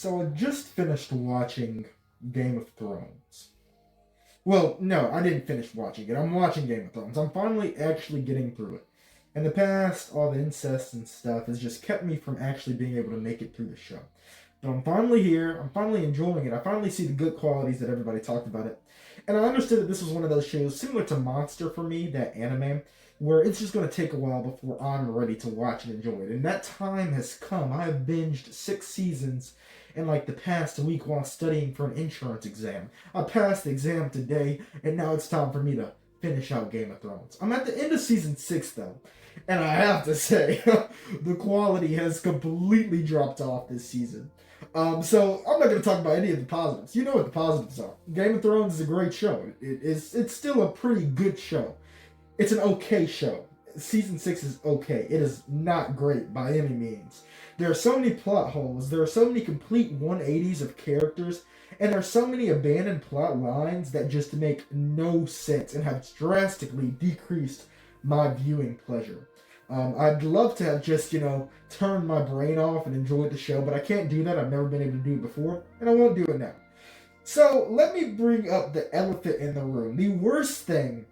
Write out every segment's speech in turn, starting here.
So I just finished watching Game of Thrones. Well, no, I didn't finish watching it. I'm watching Game of Thrones. I'm finally actually getting through it. In the past, all the incest and stuff has just kept me from actually being able to make it through the show. But I'm finally here. I'm finally enjoying it. I finally see the good qualities that everybody talked about it. And I understood that this was one of those shows similar to Monster for me, that anime, where it's just going to take a while before I'm ready to watch and enjoy it. And that time has come. I have binged 6 seasons in like the past week while studying for an insurance exam. I passed the exam today, and now it's time for me to finish out Game of Thrones. I'm at the end of season 6 though, and I have to say, the quality has completely dropped off this season. So I'm not going to talk about any of the positives. You know what the positives are. Game of Thrones is a great show. It's still a pretty good show. It's an okay show. Season 6 is okay. It is not great by any means. There are so many plot holes. There are so many complete 180s of characters. And there are so many abandoned plot lines that just make no sense and have drastically decreased my viewing pleasure. I'd love to have just, turned my brain off and enjoyed the show, but I can't do that. I've never been able to do it before, and I won't do it now. So let me bring up the elephant in the room. The worst thing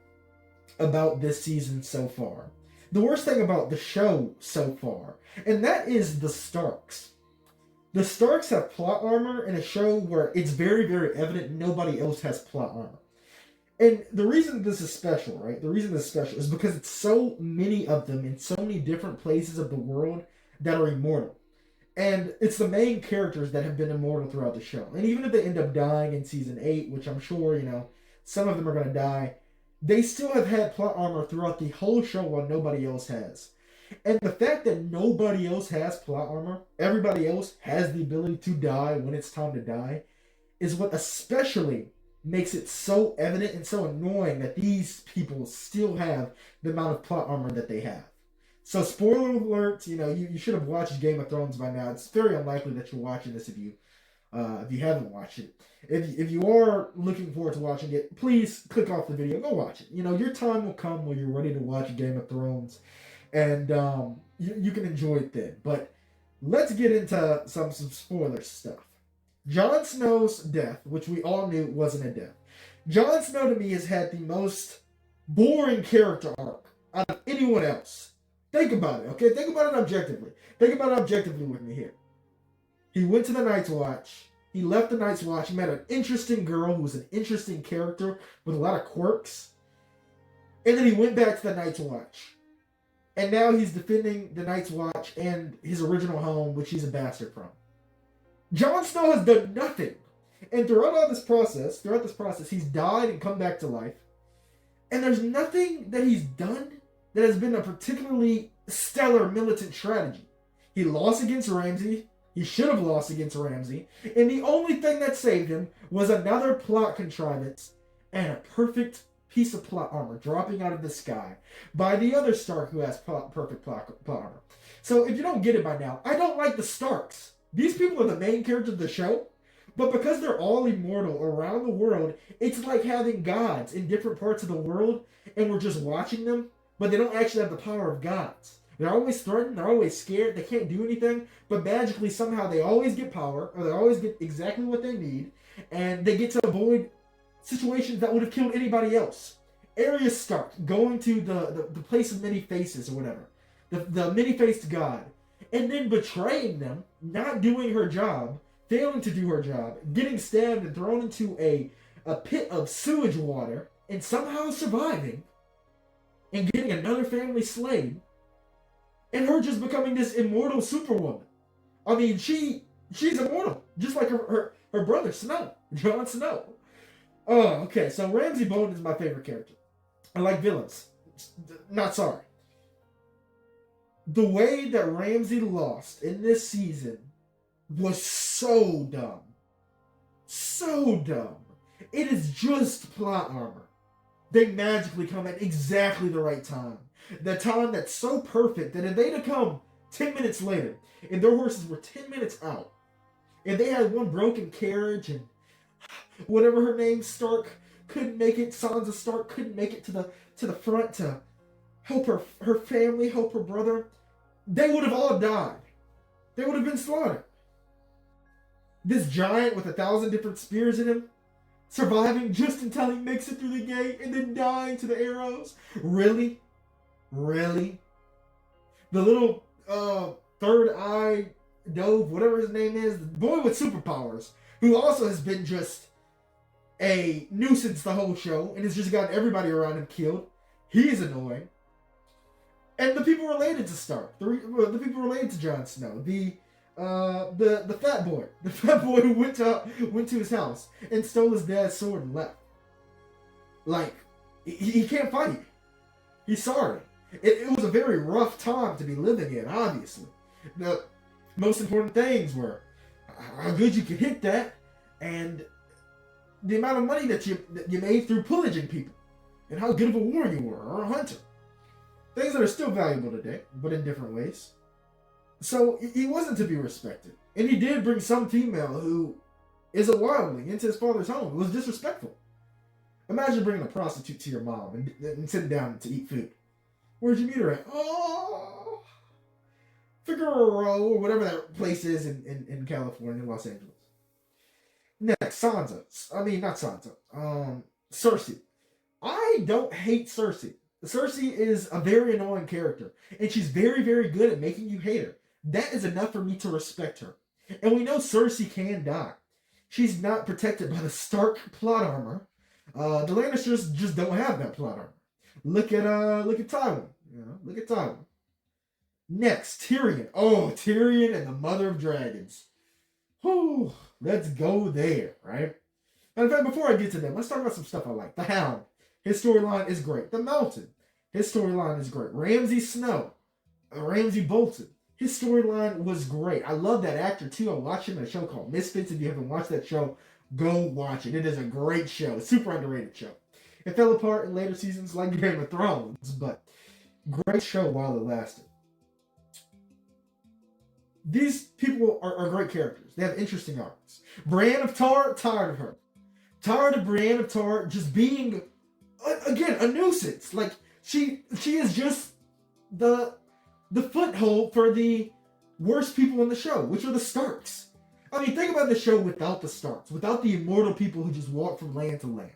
about this season so far. The worst thing about the show so far. And that is the Starks. The Starks have plot armor in a show where it's very, very evident nobody else has plot armor. And the reason this is special, right? The reason this is special is because it's so many of them in so many different places of the world that are immortal. And it's the main characters that have been immortal throughout the show. And even if they end up dying in season 8, which I'm sure, some of them are going to die, they still have had plot armor throughout the whole show while nobody else has. And the fact that nobody else has plot armor, everybody else has the ability to die when it's time to die, is what especially makes it so evident and so annoying that these people still have the amount of plot armor that they have. So spoiler alert, you should have watched Game of Thrones by now. It's very unlikely that you're watching this if you haven't watched it. If you are looking forward to watching it, please click off the video. Go watch it. Your time will come when you're ready to watch Game of Thrones, and you can enjoy it then. But let's get into some spoiler stuff. Jon Snow's death, which we all knew wasn't a death. Jon Snow to me has had the most boring character arc out of anyone else. Think about it, okay? Think about it objectively. Think about it objectively with me here. He went to the Night's Watch. He left the Night's Watch. He met an interesting girl who was an interesting character with a lot of quirks. And then he went back to the Night's Watch. And now he's defending the Night's Watch and his original home, which he's a bastard from. Jon Snow has done nothing. And throughout this process, he's died and come back to life. And there's nothing that he's done that has been a particularly stellar militant strategy. He lost against Ramsay. He should have lost against Ramsay. And the only thing that saved him was another plot contrivance and a perfect piece of plot armor dropping out of the sky by the other Stark who has perfect plot armor. So if you don't get it by now, I don't like the Starks. These people are the main characters of the show, but because they're all immortal around the world, it's like having gods in different parts of the world, and we're just watching them, but they don't actually have the power of gods. They're always threatened, they're always scared, they can't do anything, but magically somehow they always get power, or they always get exactly what they need, and they get to avoid situations that would have killed anybody else. Arya Stark going to the place of many faces or whatever, the many-faced god, and then betraying them, not doing her job, failing to do her job, getting stabbed and thrown into a pit of sewage water, and somehow surviving, and getting another family slain, and her just becoming this immortal superwoman. I mean, she's immortal, just like her brother Snow, Jon Snow. Oh, okay, so Ramsay Bolton is my favorite character. I like villains. Not sorry. The way that Ramsay lost in this season was so dumb. So dumb. It is just plot armor. They magically come at exactly the right time. The time that's so perfect that if they'd have come 10 minutes later, and their horses were 10 minutes out, and they had one broken carriage, and whatever her name, Stark, couldn't make it, Sansa Stark couldn't make it to the front to help her family, help her brother, they would have all died. They would have been slaughtered. This giant with 1,000 different spears in him, surviving just until he makes it through the gate and then dying to the arrows. Really? Really? The little third eye dove, whatever his name is, the boy with superpowers, who also has been just a nuisance the whole show and has just gotten everybody around him killed. He's annoying. And the people related to Stark, the people related to Jon Snow, the fat boy, who went to his house and stole his dad's sword and left. Like, he can't fight. He's sorry. It was a very rough time to be living in. Obviously, the most important things were how good you could hit that, and the amount of money that you made through pillaging people, and how good of a warrior you were or a hunter. Things that are still valuable today, but in different ways. So he wasn't to be respected. And he did bring some female who is a wildling into his father's home. It was disrespectful. Imagine bringing a prostitute to your mom and sitting down to eat food. Where'd you meet her at? Oh, Figueroa, or whatever that place is in California, Los Angeles. Next, Sansa. I mean, not Sansa. Cersei. I don't hate Cersei. Cersei is a very annoying character, and she's very, very good at making you hate her. That is enough for me to respect her. And we know Cersei can die. She's not protected by the Stark plot armor. The Lannisters just don't have that plot armor. Look at Tywin. Look at Tywin. Next, Tyrion. Oh, Tyrion and the Mother of Dragons. Whew, let's go there, right? And in fact, before I get to them, let's talk about some stuff I like. The Hound. His storyline is great. The Mountain. His storyline is great. Ramsay Snow. Ramsay Bolton. His storyline was great. I love that actor too. I watched him in a show called Misfits. If you haven't watched that show, go watch it. It is a great show. Super underrated show. It fell apart in later seasons like Game of Thrones, but great show while it lasted. These people are great characters. They have interesting arcs. Brienne of Tarth, tired of her. Tired of Brienne of Tarth just being, again, a nuisance. Like, she is just the foothold for the worst people in the show, which are the Starks. I mean, think about the show without the Starks, without the immortal people who just walk from land to land.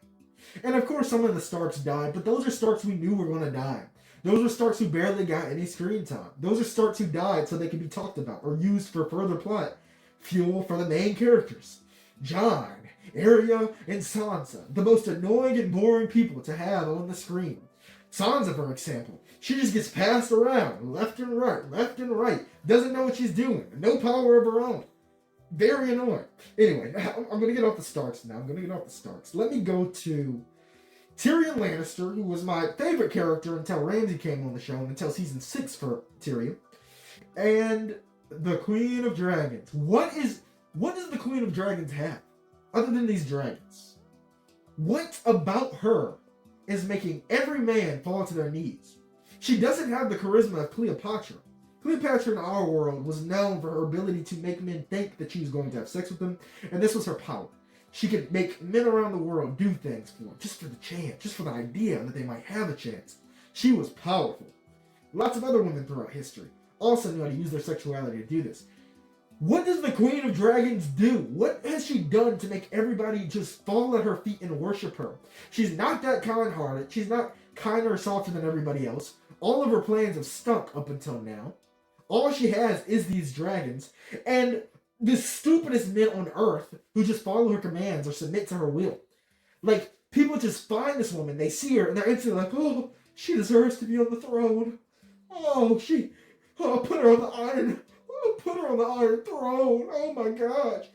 And of course, some of the Starks died, but those are Starks we knew were going to die. Those are Starks who barely got any screen time. Those are Starks who died so they could be talked about or used for further plot fuel for the main characters. Jon, Arya, and Sansa, the most annoying and boring people to have on the screen. Sansa, for example, she just gets passed around left and right, doesn't know what she's doing, no power of her own. Very annoying. Anyway, I'm going to get off the Starks now. Let me go to Tyrion Lannister, who was my favorite character until Ramsay came on the show, and until season 6 for Tyrion. And the Queen of Dragons. What does the Queen of Dragons have, other than these dragons? What about her is making every man fall to their knees? She doesn't have the charisma of Cleopatra. Cleopatra in our world was known for her ability to make men think that she was going to have sex with them, and this was her power. She could make men around the world do things for her, just for the chance, just for the idea that they might have a chance. She was powerful. Lots of other women throughout history also knew how to use their sexuality to do this. What does the Queen of Dragons do? What has she done to make everybody just fall at her feet and worship her? She's not that kind-hearted. She's not kinder or softer than everybody else. All of her plans have stunk up until now. All she has is these dragons, and the stupidest men on earth who just follow her commands or submit to her will. Like, people just find this woman, they see her, and they're instantly like, oh, she deserves to be on the throne. Put her on the iron. Put her on the iron throne. Oh my gosh.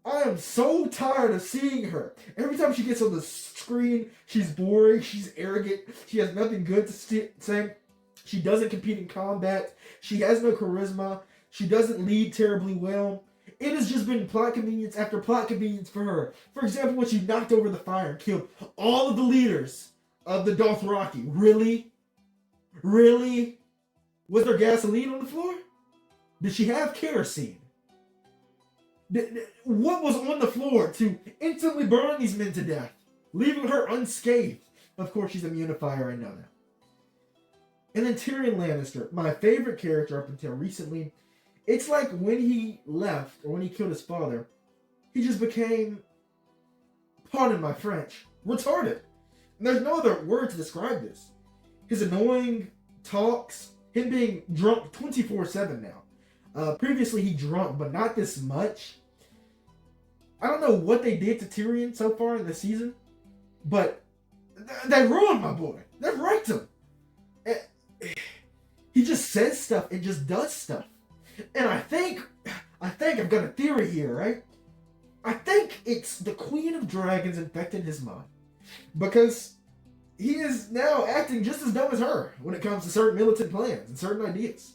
I am so tired of seeing her. Every time she gets on the screen, she's boring, she's arrogant, she has nothing good to say. She doesn't compete in combat. She has no charisma. She doesn't lead terribly well. It has just been plot convenience after plot convenience for her. For example, when she knocked over the fire and killed all of the leaders of the Dothraki. Really? Really? Was there gasoline on the floor? Did she have kerosene? What was on the floor to instantly burn these men to death, leaving her unscathed? Of course, she's immune to fire, I know that. And then Tyrion Lannister, my favorite character up until recently. It's like when he left, or when he killed his father, he just became, pardon my French, retarded. And there's no other word to describe this. His annoying talks, him being drunk 24/7 now. Previously he drunk, but not this much. I don't know what they did to Tyrion so far in the season, but they ruined my boy. They wrecked him. He just says stuff and just does stuff. And I think I've got a theory here, right? I think it's the Queen of Dragons infected his mind. Because he is now acting just as dumb as her when it comes to certain militant plans and certain ideas.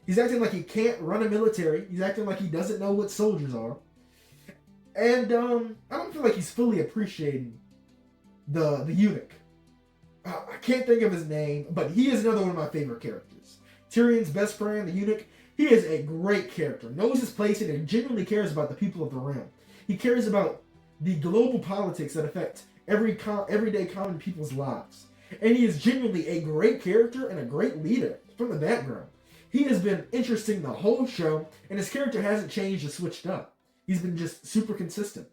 He's acting like he can't run a military. He's acting like he doesn't know what soldiers are. And I don't feel like he's fully appreciating the eunuch. I can't think of his name, but he is another one of my favorite characters. Tyrion's best friend, the eunuch, he is a great character. Knows his place and genuinely cares about the people of the realm. He cares about the global politics that affect everyday common people's lives. And he is genuinely a great character and a great leader from the background. He has been interesting the whole show, and his character hasn't changed or switched up. He's been just super consistent.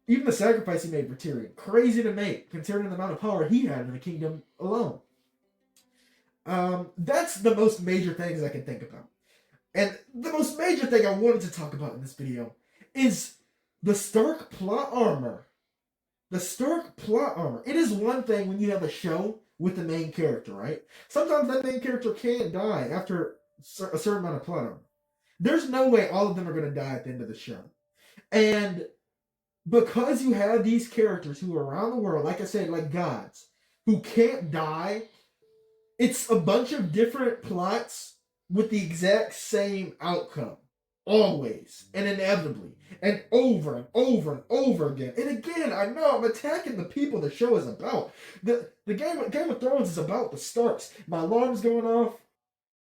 Even the sacrifice he made for Tyrion, crazy to make, considering the amount of power he had in the kingdom alone. That's the most major things I can think about. And the most major thing I wanted to talk about in this video is the Stark plot armor. The Stark plot armor. It is one thing when you have a show with the main character, right? Sometimes that main character can't die after a certain amount of plot armor. There's no way all of them are going to die at the end of the show. And because you have these characters who are around the world, like I said, like gods, who can't die, it's a bunch of different plots with the exact same outcome. Always. And inevitably. And over and over and over again. And again, I know I'm attacking the people the show is about. The Game of Thrones is about the Starks. My alarm's going off.